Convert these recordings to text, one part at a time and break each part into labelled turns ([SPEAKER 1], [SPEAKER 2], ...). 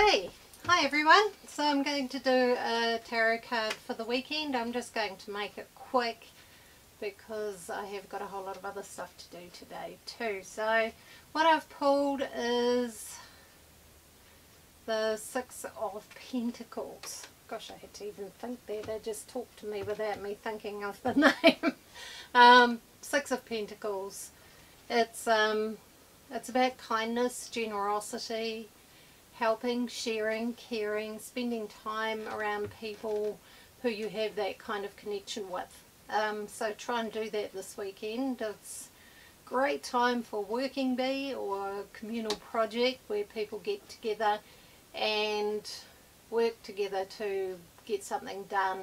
[SPEAKER 1] Okay, hi everyone. So I'm going to do a tarot card for the weekend. I'm just going to make it quick because I have got a whole lot of other stuff to do today too. So what I've pulled is the Six of Pentacles. Gosh, I had to even think there. They just talked to me without me thinking of the name. Six of Pentacles. It's about kindness, generosity, helping, sharing, caring, spending time around people who you have that kind of connection with. So try and do that this weekend. It's a great time for working bee or a communal project where people get together and work together to get something done.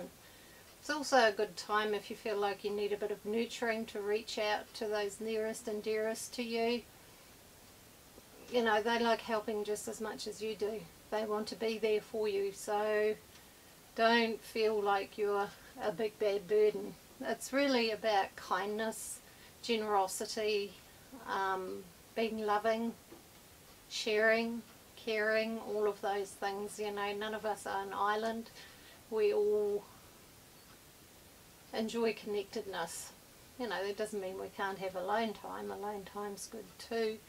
[SPEAKER 1] It's also a good time if you feel like you need a bit of nurturing to reach out to those nearest and dearest to you. You know, they like helping just as much as you do. They want to be there for you, so don't feel like you're a big bad burden. It's really about kindness, generosity, being loving, sharing, caring, all of those things. You know, none of us are an island. We all enjoy connectedness. You know, that doesn't mean we can't have alone time. Alone time's good too.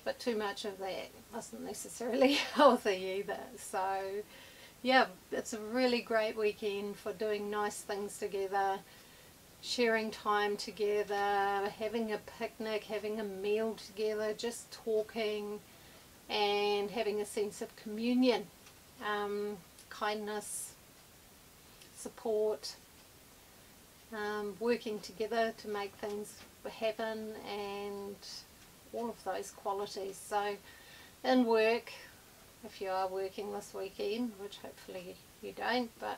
[SPEAKER 1] But too much of that isn't necessarily healthy either. So yeah, it's a really great weekend for doing nice things together, sharing time together, having a picnic, having a meal together, just talking and having a sense of communion, kindness, support, working together to make things happen, and all of those qualities. So in work, if you are working this weekend, which hopefully you don't, but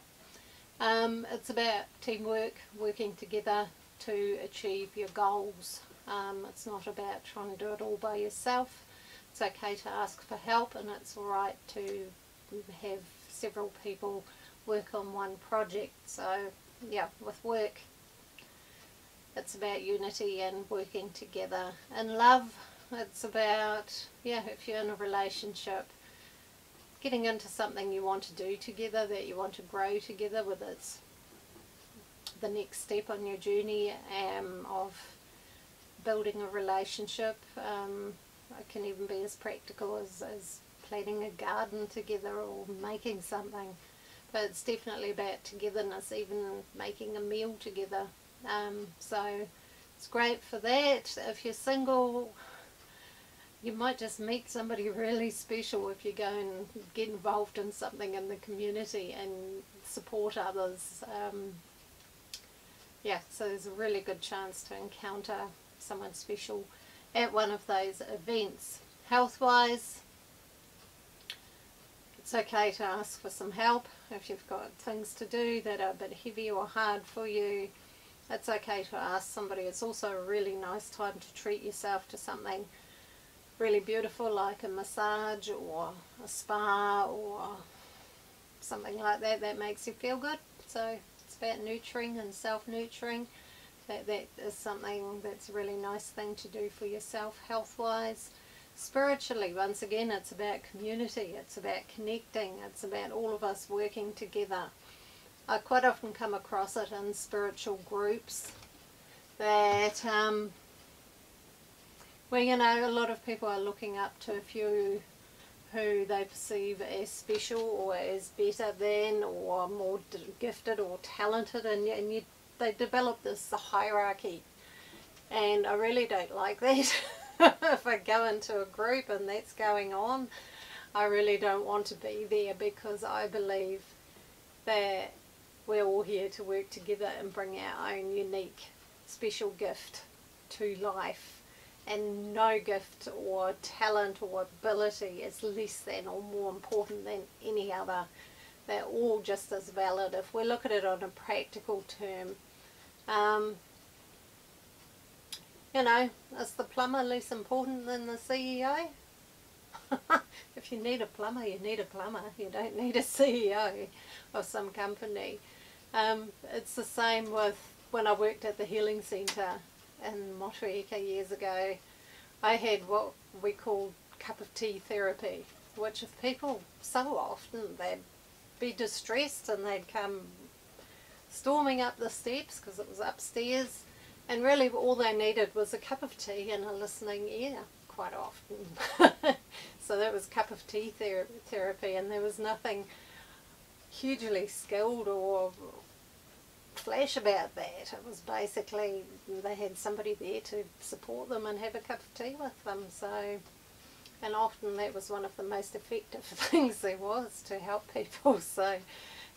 [SPEAKER 1] it's about teamwork, working together to achieve your goals. It's not about trying to do it all by yourself. It's okay to ask for help, and it's alright to have several people work on one project. So yeah, with work, it's about unity and working together. In love, it's about, yeah, if you're in a relationship, getting into something you want to do together, that you want to grow together, whether it's the next step on your journey of building a relationship. It can even be as practical as planting a garden together or making something. But it's definitely about togetherness, even making a meal together. So it's great for that. If you're single, you might just meet somebody really special if you go and get involved in something in the community and support others. Yeah, so there's a really good chance to encounter someone special at one of those events. Health-wise, it's okay to ask for some help if you've got things to do that are a bit heavy or hard for you. It's okay to ask somebody. It's also a really nice time to treat yourself to something really beautiful, like a massage or a spa or something like that that makes you feel good. So it's about nurturing and self-nurturing. That is something that's a really nice thing to do for yourself health-wise. Spiritually, once again, it's about community, it's about connecting, it's about all of us working together. I quite often come across it in spiritual groups that where, you know, a lot of people are looking up to a few who they perceive as special or as better than or more gifted or talented, and they develop this hierarchy, and I really don't like that. If I go into a group and that's going on, I really don't want to be there, because I believe that we're all here to work together and bring our own unique special gift to life, and no gift or talent or ability is less than or more important than any other. They're all just as valid if we look at it on a practical term. You know, is the plumber less important than the CEO? If you need a plumber, you need a plumber. You don't need a CEO of some company. It's the same with when I worked at the healing centre in Motueka years ago. I had what we called cup of tea therapy, which of people so often they'd be distressed and they'd come storming up the steps because it was upstairs, and really all they needed was a cup of tea and a listening ear quite often. So that was cup of tea therapy, and there was nothing hugely skilled or flash about that. It was basically they had somebody there to support them and have a cup of tea with them. So, and often that was one of the most effective things there was to help people. So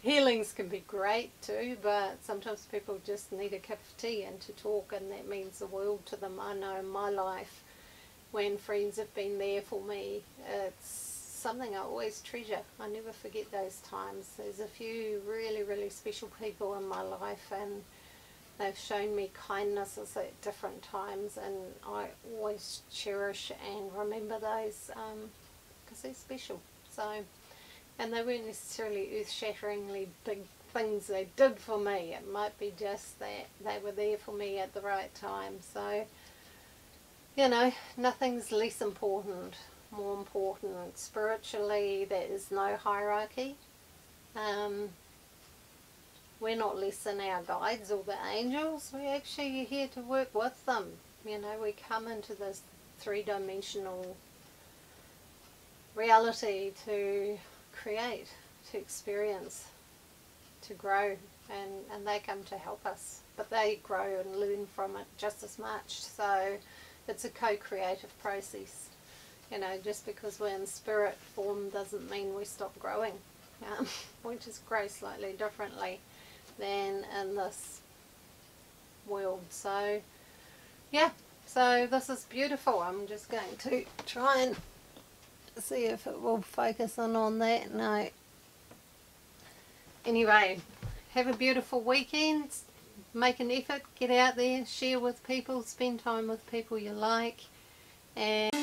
[SPEAKER 1] healings can be great too, but sometimes people just need a cup of tea and to talk, and that means the world to them. I know in my life, when friends have been there for me, it's something I always treasure. I never forget those times. There's a few really, really special people in my life, and they've shown me kindnesses at different times, and I always cherish and remember those because they're special. So, and they weren't necessarily earth-shatteringly big things they did for me. It might be just that they were there for me at the right time. So, you know, nothing's less important, more important. Spiritually, there is no hierarchy. We're not less than our guides or the angels. We're actually here to work with them. You know, we come into this three-dimensional reality to create, to experience, to grow, and they come to help us. But they grow and learn from it just as much. So it's a co-creative process. You know, just because we're in spirit form doesn't mean we stop growing. We just grow slightly differently than in this world. So yeah, so this is beautiful. I'm just going to try and see if it will focus on that. No. Anyway, have a beautiful weekend. Make an effort, get out there, share with people, spend time with people you like, and